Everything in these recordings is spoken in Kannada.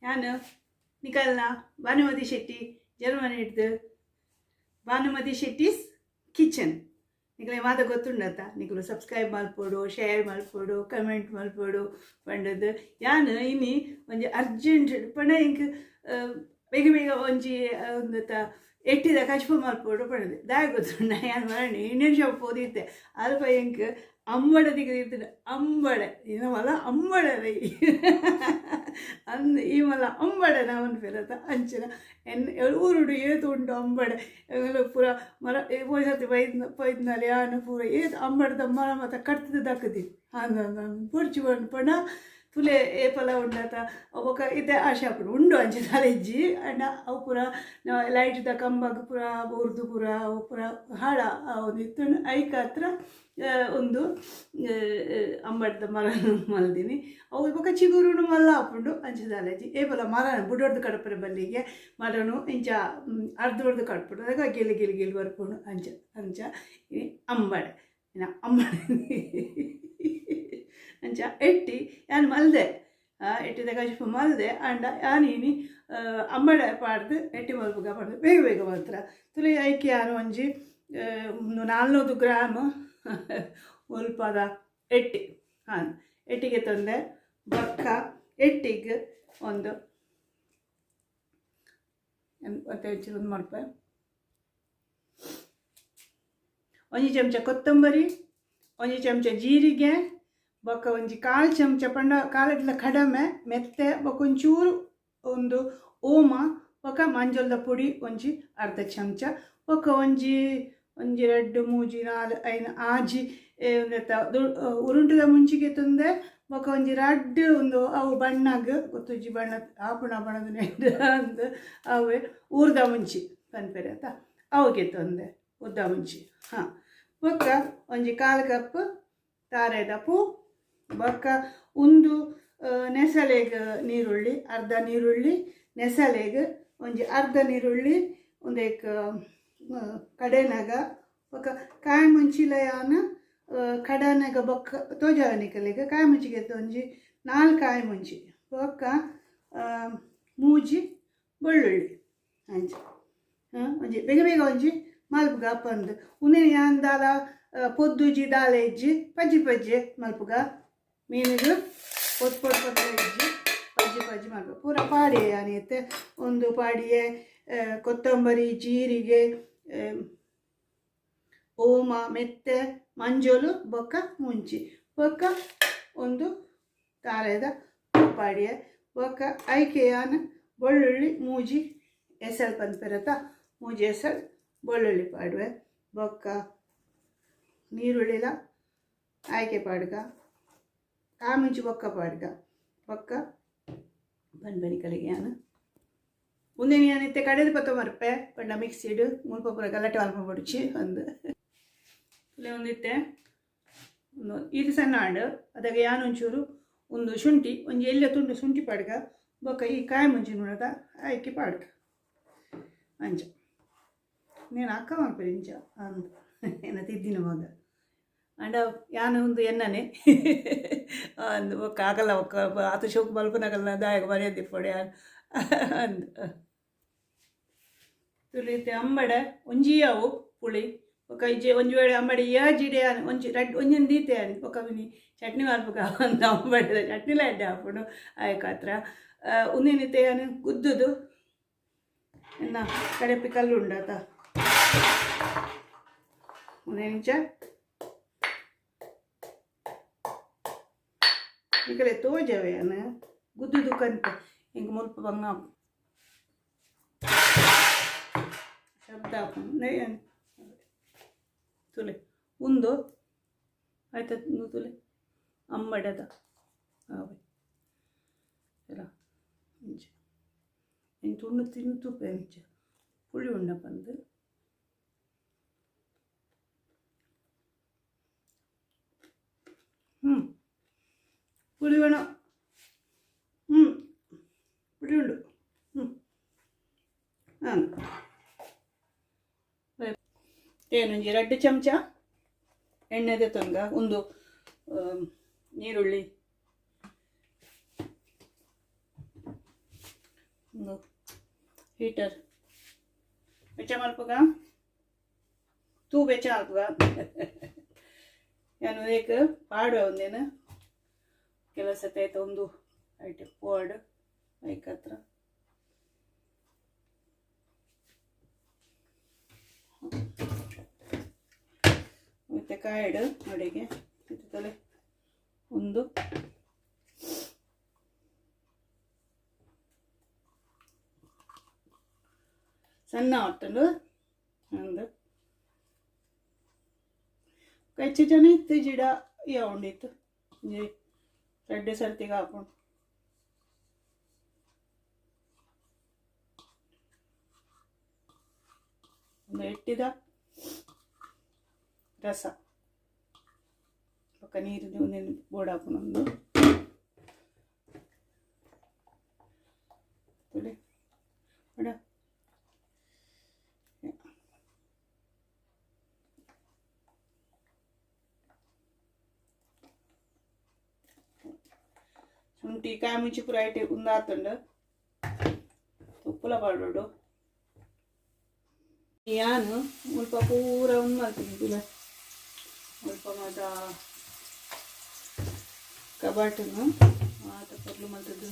ನಾನು ನಿಕಲ್ನ ಭಾನುಮತಿ ಶೆಟ್ಟಿ ಜರ್ಮನಿ ಹಿಡ್ದು ಭಾನುಮತಿ ಶೆಟ್ಟಿಸ್ ಕಿಚನ್ ನಿಕಲೆ ಮಾತ ಗೊತ್ತುಂಡತ್ತ ನಿಕಲು ಸಬ್ಸ್ಕ್ರೈಬ್ ಮಲ್ಪೋಡು ಶೇರ್ ಮಲ್ಪೋಡು ಕಮೆಂಟ್ ಮಲ್ಪೋಡು ಪಂಡದು ಯಾನು ಇನಿ ಒಂಜಿ ಅರ್ಜೆಂಟ್ ಪಂಡ ಇಂಕ್ ಬೇಗ ಬೇಗ ಒಂಜಿ ಒಂದತ್ತ ಎಟ್ಟಿದ ಕಚ್ಪು ಮಲ್ಪೋಡು ಪಂಡದು ದಾಯ ಗೊತ್ತುಂಡ ಯಾನು ಮರಣಿ ಇಂಡಿಯನ್ ಶಾಪ್ ಓದಿತ್ತೆ ಅಲ್ಪ ಇಂಕ್ ಅಂಬಡ ದಿಗ್ಗಿರ್ತೀನಿ ಅಂಬಡ ಇನ್ನು ಮಲ್ಲ ಅಂಬಡ ರೈ ಅಂದ್ ಈ ಮಲ್ಲ ಅಂಬಡ ನಾವನ್ ಫಿರತ್ತ ಅಂಚಿನ ಊರುಡು ಏತು ಉಂಟು ಅಂಬಡ ಪೂರ ಮರ ಪೋಯ್ಸತಿ ಪೈದ್ನಲ್ಲಿ ಯಾನು ಪೂರ ಏತು ಅಂಬಡದ ಮರ ಮತ್ತು ಕಟ್ತದ ದಕ್ಕದಿ ಅಂದ ಪುಡ್ಚಿ ಬಂದು ಪಣ ತುಲೆ ಏಪಲ ಉಂಡತ ಅವಕ ಇತ್ತೆ ಆಶೆ ಹಾಕೊಂಡು ಉಂಡು ಅಂಚೆ ತಲೆಜ್ಜಿ ಅಂಡ ಅವು ಪೂರ ಲೈಟ್ದ ಕಂಬಕ್ಕೆ ಪೂರ ಉರ್ದು ಪೂರ ಅವು ಪೂರ ಹಾಳ ಒಂದು ಇತ್ತು ಐಕ ಹತ್ರ ಒಂದು ಅಂಬಡ್ದ ಮರ ಮಲ್ದಿನಿ ಅವು ಇವಾಗ ಚಿಗುರುನು ಮಲ್ಲ ಹಾಕೊಂಡು ಅಂಚೆ ತಲೆಜ್ಜಿ ಏಪಲ ಮರ ಬುಡೊಡ್ದು ಕಡಪರೆ ಬಲ್ಲಿಗೆ ಮರನು ಇಂಚ ಅರ್ಧೊಡ್ದು ಕಟ್ಬಿಟ್ಟು ಅದಾಗ ಗೆಲ್ಲಿ ಗೆಲ್ಲಿ ಗೆಲ್ಲಿ ಬರ್ಕೊಂಡು ಅಂಚ ಅಂಚ ಅಂಬಡೆ ಇನ್ನು ಅಂಬಡೆ ಅಂಚ ಎಟ್ಟಿ ಯಾನು ಮಲ್ದೆ ಎಟ್ಟಿದ ಕಚ್ಪು ಮಲ್ದೆ ಅಂಡ ಯಾನೀನಿ ಅಂಬಡ ಪಾಡ್ದು ಎಟ್ಟಿ ಮಲ್ಪಗ ಪಾಡ್ದು ಬೇಗ ಬೇಗ ಮಾತ್ರ ತುಳಿ ಐಕಿ ಯಾನು ಒಂಜಿ 400 ಗ್ರಾಮ್ ಉಲ್ಪದ ಎಟ್ಟಿ ಹಾಂ ಎಟ್ಟಿಗೆ ತಂದೆ ಬೊಕ್ಕ ಎಟ್ಟಿಗೆ ಒಂದು ಮತ್ತೆ ಹೆಚ್ಚು ಮಾಡ್ಪ ಒಂಜಿ ಚಮಚ ಕೊತ್ತಂಬರಿ ಒಂಜಿ ಚಮಚ ಜೀರಿಗೆ ಬೊಕ್ಕ ಒಂಜಿ 1/4 ಚಮಚ ಪಂಡ ಕಾಲಡ್ಲ ಕಡಮೆ ಮೆತ್ತೆ ಬೊಕ್ಕ ಒಂಚೂರು ಒಂದು ಓಮ ಬೊಕ್ಕ ಮಂಜಲ್ದ ಪುಡಿ ಒಂಜಿ ಅರ್ಧ ಚಮಚ ಬೊಕ್ಕ ಒಂಜಿ 2 3 4 5 ಆಜಿ ಉರುಂಟದ ಮುಂಚಿಗೆ ತಂದೆ ಬೊಕ್ಕ ಒಂಜಿ ರಡ್ಡು ಒಂದು ಅವು ಬಣ್ಣಗ ಗೊತ್ತುಜ್ಜಿ ಬಣ್ಣ ಆಪುಣ ಬಣ್ಣದ ನೆಂಡು ಅಂದ ಅವೇ ಊರ್ದ ಮುಂಚಿ ಪನ್ಪೆರೆ ಆತ ಅವಕ್ಕೆ ತಂದೆ ಉದ್ದ ಮುಂಚಿ ಹಾಂ ಬೊಕ್ಕ ಒಂಜಿ 1/4 ಕಪ್ ತಾರೆದ ಪೂ ಬೊಕ್ಕ ಒಂದು ನೆಸಲೆಗೆ ನೀರುಳ್ಳಿ ಅರ್ಧ ನೀರುಳ್ಳಿ ನೆಸಲೆಗೆ ಒಂಜಿ ಅರ್ಧ ನೀರುಳ್ಳಿ ಒಂದೇಕ ಕಡೆನಾಗ ಬೊಕ್ಕ ಕಾಯಿ ಮುಂಚಿಲ ಯಾನ ಕಡನಾಗ ಬೊಕ್ಕ ತೋಜಾನಿಕಲೆಗೆ ಕಾಯಿ ಮುಂಚಿಗೆ ಒಂಜಿ 4 ಕಾಯಿ ಮುಂಚಿ ಬೊಕ್ಕ ಮೂಜಿ ಬೆಳ್ಳುಳ್ಳಿ ಅಂಚೆ ಒಂಜಿ ಬೇಗ ಬೇಗ ಒಂಜಿ ಮಲ್ಪುಗ ಪಂದು ಉನ್ನೆ ಯಾನ್ ದಾಲ ಪೊದ್ದುಜಿ ದಾಲೆ ಇಜ್ಜಿ ಪಜ್ಜಿ ಪಜ್ಜಿ ಮಲ್ಪುಗ ಮೀನಿಗೆ ಪೊತ್ತು ಪೊತ್ತು ಪೊತ್ತು ಇಜ್ಜಿ ಪಜ್ಜಿ ಪಜ್ಜಿ ಮಲ್ಪು ಪೂರ ಪಾಡಿಯೆ ಯಾನೈತೆ ಒಂದು ಪಾಡಿಯೆ ಕೊತ್ತಂಬರಿ ಜೀರಿಗೆ ಓಮ ಮೆತ್ತೆ ಮಂಜೋಲು ಬೊಕ್ಕ ಮುಂಚಿ ಬೊಕ್ಕ ಒಂದು ತಾರೆದ ಪಾಡಿಯೆ ಬೊಕ್ಕ ಐಕೆಯಾನ ಬೆಳ್ಳುಳ್ಳಿ ಮೂಜಿ ಎಸಲ್ ಪನ್ಪೆರತ ಮೂಜಿ ಎಸಲ್ ಬೆಳ್ಳುಳ್ಳಿ ಪಾಡುವೆ ಬೊಕ್ಕ ನೀರುಳ್ಳಿಲ ಆಯ್ಕೆ ಪಾಡ್ಗ ಕಾಮಿಂಚು ಬೊಕ್ಕ ಪಾಡ್ಗ ಬೊಕ್ಕ ಬನ್ಬನಿ ಕಲೆಗೆ ಯಾನು ಮುಂದೆ ಯಾನಿತ್ತೆ ಕಡೆದು ಪತ್ತ ಮರ್ಪೆ ಪಂಡ ಮಿಕ್ಸಿಡು ಮುಲ್ಪ ಪೂರ ಗಲಾಟೆ ಅಲ್ಪ పొడిచి ಒಂದು ಇಲ್ಲೇ ಒಂದಿತ್ತೆ ಇದು ಸಣ್ಣ ಹಾಡು ಅದಾಗ ಯಾನೊಂಚೂರು ಒಂದು ಶುಂಠಿ ಒಂಜಿ ಎಲ್ಲ ತುಂಡು ಶುಂಠಿ ಪಾಡ್ಗ ಬೊಕ್ಕ ಈ ಕಾಯಿ ಮುಂಚಿ ನೋಡದ ಆಯ್ಕೆ ಪಾಡ್ಗ ಅಂಚ నేను ಅಕ್ಕ ಮಾಡ್ಬೇಡಿ ಇಂಚ ಅಂದು ಏನ ತಿದ್ದಿನ ಮಗ ಅಂಡ ಯಾನು ಒಂದು ಎಣ್ಣನೆ ಅಂದು ಒಕ್ಕ ಆಗಲ್ಲ ಒಕ್ಕ ಆತ ಶೋಕ್ ಮಲ್ಪನಾಗಲ್ಲ ದಾಯಗ ಮರ್ಯಾದೆ ಪೊಡೆ ಅಂದು ತುಳಿತೆ ಅಂಬಡೆ ಒಂಜಿಯಾವು ಪುಳಿ ఒక ಒಂಜಿ ವೇಳೆ ಅಂಬಡಿ ಯಾಜಿಡೆ ಒಂಜಿ ಒಂಜೊಂದು ದೀತೆ అని ఒక విని చట్నీ మల్పుగా ಒಂದು ಅಂಬಡಿ ಚಟ್ನಿಲ ಎಡ್ಡೆ ಹಾಕೊಂಡು ಆಯ್ಕಾತ್ರ ಉನ್ನಿನಿತೆ అని ಗುದ್ದುದು ಎನ್ನ ಕಡೆಪಿ ಕಲ್ಲು ಉಂಡಾತ ಉನ್ನಿಂಚ ಈ ಕಡೆ ತೋಜವೆ ಅನ್ನ ಗುದ್ದುದು ಕಂತೆ ಹಿಂಗೆ ಮುಲ್ಪ ಬಂಗ ಶಬ್ದ ಹಾಕೊಂಡು ತುಲೆ ಉಂದು ಆಯ್ತು ತುಲೆ ಅಂಬಡದ ಅವೆ ಎಲ್ಲ ಇಂಚ ಇಂಚ ಉಣ್ಣು ತಿನ್ನು ತುಪ್ಪ ಇಂಚ ಪುಳಿ ಉಣ್ಣ ಬಂದು ಪುಳಿ ಒಣ ಪುಳಿ ಉಂಡು ಹಾಂ ಏನೊಂಜಿ 2 ಚಮಚ ಎಣ್ಣೆದೆ ತಂಗ ಒಂದು ನೀರುಳ್ಳಿ ಒಂದು ಹೀಟರ್ ಬೆಚ್ಚ ಮಲ್ಪಗ ತೂ ಬೆಚ್ಚ ಹಾಕುವ ನಾನು ಏಕ ಪಾಡುವ ಒಂದೇನು ಕೆಲಸ ಆಯ್ತು ಒಂದು ಐಟೆ ಪಾಡು ಐಕ್ ಹತ್ರ ಮತ್ತೆ ಕಾಯಿಡು ಅಡಿಗೆ ತಲೆ ಒಂದು ಸಣ್ಣ ಹೊಟ್ಟಲು ಒಂದು ಕಚ್ಚಿ ಜನ ಇತ್ತು ಜಿಡ ಯಾವಂಡಿತ್ತು ರೆಡ್ಡಿ ಸರ್ತಿಗೆ ಹಾಕೊಂಡು ಒಂದು ಇಟ್ಟಿದ ರಸ ಪಕ್ಕ ನೀರಿನ ಒಂದೇನು ಬೋರ್ಡ್ ಹಾಕೊಂಡು ಒಂದು ಬೇಡ ಶುಂಠಿ ಕಾಯಿ ಮುಂಚಿ ಪೂರ ಐಟಿ ಉಂದಾತುಂಡು ಉಪ್ಪುಲ ಪಾಡೋಡು ನಾನು ಮುಲ್ಪ ಪೂರ ಒಂದು ಮಾಡ್ತೀನಿ ಮುಲ್ಪ ಮಾತ ಕಬಾಟನ್ನು ಮಾತ ಪರ್ಲು ಮಲ್ತದ್ದು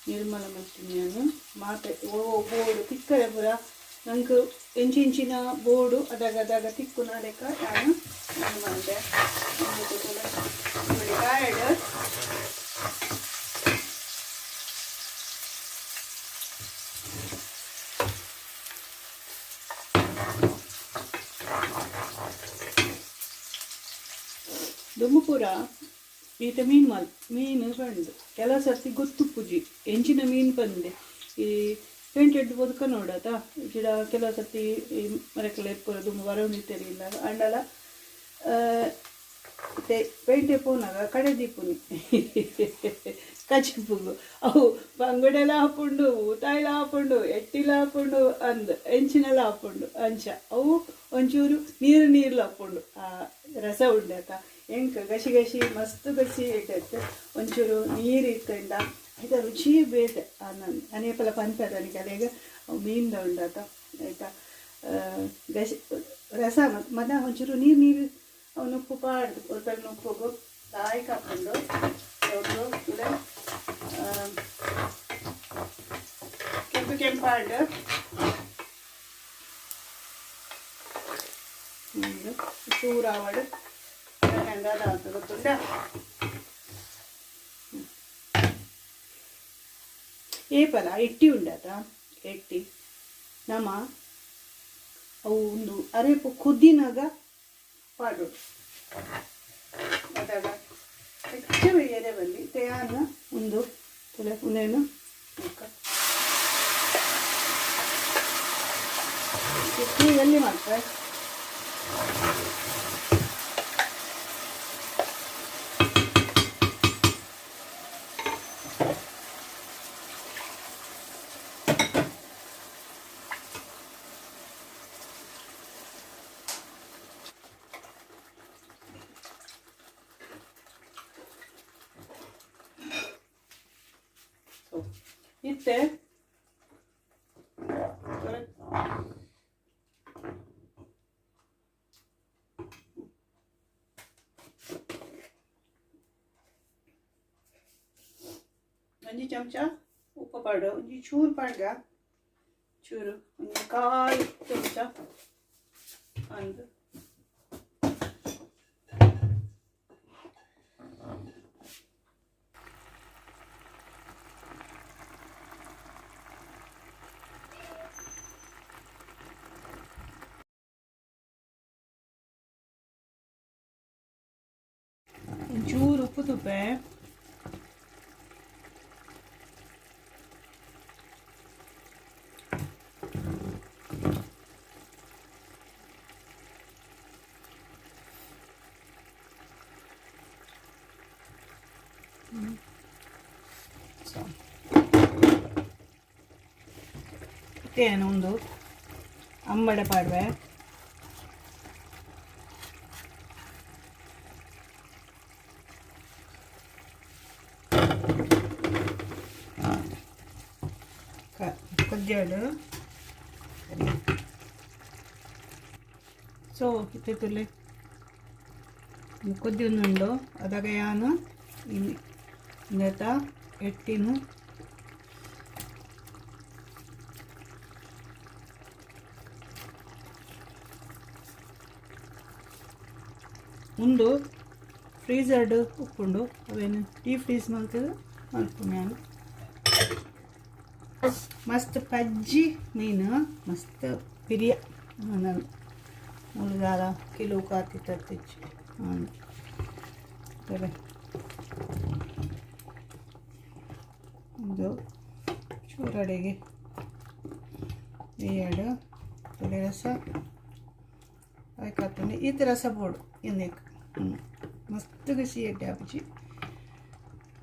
ನಿರ್ಮಲ ಮಾಡ್ತೀನಿ ನಾನು ಮಾತೆ ಬೋರ್ಡು ತಿಕ್ಕರೆ ಪೂರ ನಂಗೆ ಇಂಚಿನ ಬೋರ್ಡು ಅದಾಗ ತಿಕ್ಕು ನಾಡಕ ನಾನು ಮಾಡಿದೆ ಕಾಯಡು ದುಮ್ಮಪುರ ಈತ ಮೀನು ಬಂದು ಕೆಲವು ಸರ್ತಿ ಗೊತ್ತು ಪೂಜಿ ಎಂಚಿನ ಮೀನು ಬಂದೆ ಈ ಪೇಂಟೆಡ್ ಬದುಕ ನೋಡತಾ ಗಿಡ ಕೆಲವು ಸರ್ತಿ ಮರಕೆಲ್ಲ ಎಪ್ಪುರ ದುಮ್ಮ ಬರೋದಿತ್ತರಿಲ್ಲ ಅಂಡಲ ಪೇಂಟೆ ಪೋನಾಗ ಕಡೆ ದೀಪುನಿ ಕಚ್ಚಿಪುಗು ಅವು ಬಂಗುಡೆಲ್ಲ ಹಾಕೊಂಡು ಊತಾಯಿಲ ಹಾಕೊಂಡು ಎಟ್ಟಿಲ ಹಾಕೊಂಡು ಅಂದು ಎಂಚಿನೆಲ್ಲ ಹಾಕೊಂಡು ಅಂಚ ಅವು ಒಂಚೂರು ನೀರ್ಲ ಹಾಕೊಂಡು ಆ ರಸ ಉಂಡಾಕ ಎಂಕ ಗಸಿ ಮಸ್ತ್ ಗಸಿ ಇಟ್ಟೈತೆ ಒಂಚೂರು ನೀರು ಇಟ್ಕೊಂಡ ಆಯ್ತಾ ರುಚಿ ಬೇತೆ ನಾನು ಅನೇಪಲ ಪಂಚದನಿಗೆ ಅಲ್ಲಿಗೆ ಮೀನ್ದ ಉಂಡಾತ ಆಯ್ತಾ ಗಸಿ ರಸ ಮದ ಒಂಚೂರು ನೀರು ಅವನು ಉಪ್ಪು ಪಾಡ್ದು ಸ್ವಲ್ಪ ಉಪ್ಪು ತಾಯಿ ಹಾಕೊಂಡು ಅವರು ಕೂಡ ಕೆಂಪಾಡು ಚೂರಾವಡು ಹೆಂಗಾದ ಗೊತ್ತುಂಟ ಏಪಲ ಎಟ್ಟಿ ಉಂಡಾತ ಎಟ್ಟಿ ನಮ್ಮ ಅವು ಒಂದು ಅರೆಪು ಕುದ್ದಿನಾಗ ಪಾಡು ಅದಾಗ ಹೆಚ್ಚು ಎದೆ ಬಂದು ತೇಯಾನ ಒಂದು ತುಲೆ ಪುನೇನು ಎಲ್ಲಿ ಮಾಡ್ತಾರೆ ಇತ್ತೆ ಒಂಜಿ ಚಮಚ ಉಪ್ಪು ಪಾಡು ಒಂಜಿ ಚೂರು ಪಾಡ್ಗ ಚೂರು ಒಂಜಿ ಕಾಲು ಚಮಚ ಅಂದು ಒಂಚೂರು ಉಪ್ಪು ತುಪ್ಪೆ ಏನು ಒಂದು ಅಂಬಡೆ ಪಾಡ್ವೆ ಕೊದ್ಯಾಡು ಸೊ ಇತ್ತಿತ್ತುಲೆ ಕೊದ್ದಿನುಂಡು ಅದಾಗ ಯಾನು ಇಂದತ ಎಟ್ಟಿನು ಮುಂದು ಫ್ರೀಜರ್ಡ್ ಉಪ್ಪುಂಡು ಅವೇನು ಡೀ ಫ್ರೀಸ್ ಮಾಡ್ತದೆ ಮಲ್ಪು ನಾನು ಮಸ್ತ್ ಪಜ್ಜಿ ಮೀನು ಮಸ್ತ್ ಪಿರಿಯ ನಾನು ಮುಳುಗಾಲ ಕಿಲೋ ಕಾತಿ ತತ್ತಿಚ್ಚು ಸರಿ ಒಂದು ಚೂರಡೆಗೆ ಬೇಯಡು ತೊಳೆ ರಸ ಆಯ್ಕಾತಂದು ಇದು ರಸ ಬೋಡು ಇನ್ನೇಕ ಮಸ್ತ್ ಗಸಿ ಎಡ್ಡೆ ಆಪುಜಿ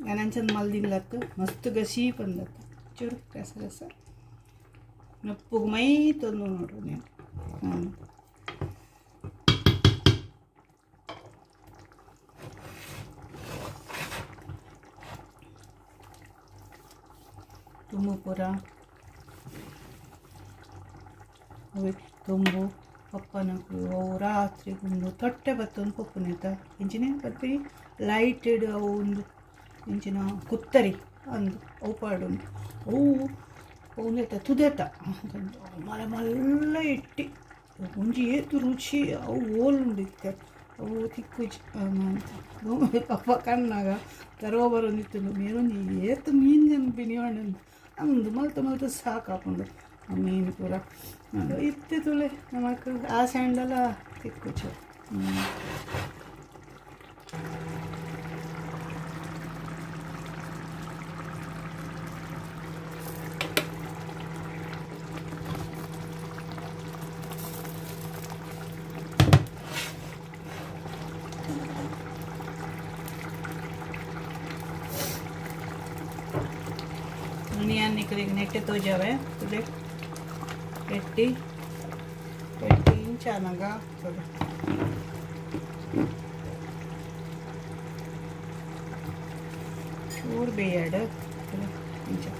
ನನಂಚಂದ ಮಲ್ದಿಲ್ಲತ್ತು ಮಸ್ತ್ ಗಸಿ ಬಂದತ್ತು ಚೂರು ರಸ ರಸ ನಪ್ಪುಗೆ ಮೈ ತಂದು ನೋಡ್ರಿ ನೀವು ತುಂಬು ಪೂರ ತುಂಬು ಪಪ್ಪನಕು ಅವು ರಾತ್ರಿ ಒಂದು ತೊಟ್ಟೆ ಬತ್ತೊಂದು ಪಪ್ಪನೈತ ಇಂಚಿನ ಬತ್ತಿ ಲೈಟೆಡ್ ಅವು ಒಂದು ಇಂಚಿನ ಕುತ್ತರಿ ಅಂದು ಅವು ಪಾಡುಂಟು ಅವು ಅವನೈತ ತುದೇತ ಮಳೆ ಮಲ್ಲ ಇಟ್ಟಿ ಒಂಜಿ ಏತು ರುಚಿ ಅವು ಓಲುಂಡಿತ್ತೆ ಅವು ತಿಕ್ಕುಜಿ ಪಪ್ಪ ಕಣ್ಣಾಗ ತರುವ ಬರೋಂದಿತ್ತು ಮೇರೊಂದು ಏತು ಮೀನು ಜನ ಬಿನಿಯೋಣಂದು ಅಂದು ಮಲ್ತು ಮಲ್ತು ಸಾಕಾಕೊಂಡು ಮೀನು ಪೂರ ಇತ್ತೆ ತುಳೆ ನಮಕ್ ಆ ಸ್ಯಾಂಡಲ ತಿಕ್ಕುಚು दुनिया निकली नेट तो जावे तुले एट्टी चानगा तुले चूर बेयड तुले इंचा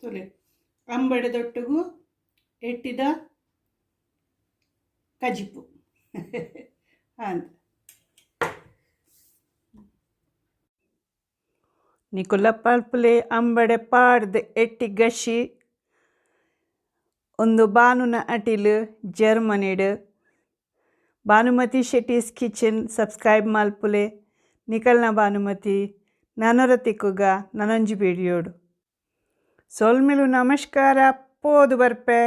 ತುಲೆ ಅಂಬಡೆ ದೊಟ್ಟುಗು ಎಟ್ಟಿದ ಕಜಿಪು ಅಂತ ನಿಕುಲ ಪಲ್ಪುಲೆ ಅಂಬಡೆ ಪಾಡ್ದು ಎಟ್ಟಿ ಗಶಿ ಒಂದು ಬಾನುನ ಅಟಿಲು ಜರ್ಮನಿಡು ಭಾನುಮತಿ ಶೆಟ್ಟೀಸ್ ಕಿಚನ್ ಸಬ್ಸ್ಕ್ರೈಬ್ ಮಲ್ಪುಲೆ ನಿಕಲ್ನ ಭಾನುಮತಿ ನನರತಿಕ್ಕುಗ ನನಂಜು ಬೇಡಿಯೋಡು ಸೊಲ್ಮೆಲು ನಮಸ್ಕಾರ ಪೋದು ಬರ್ಪೆ.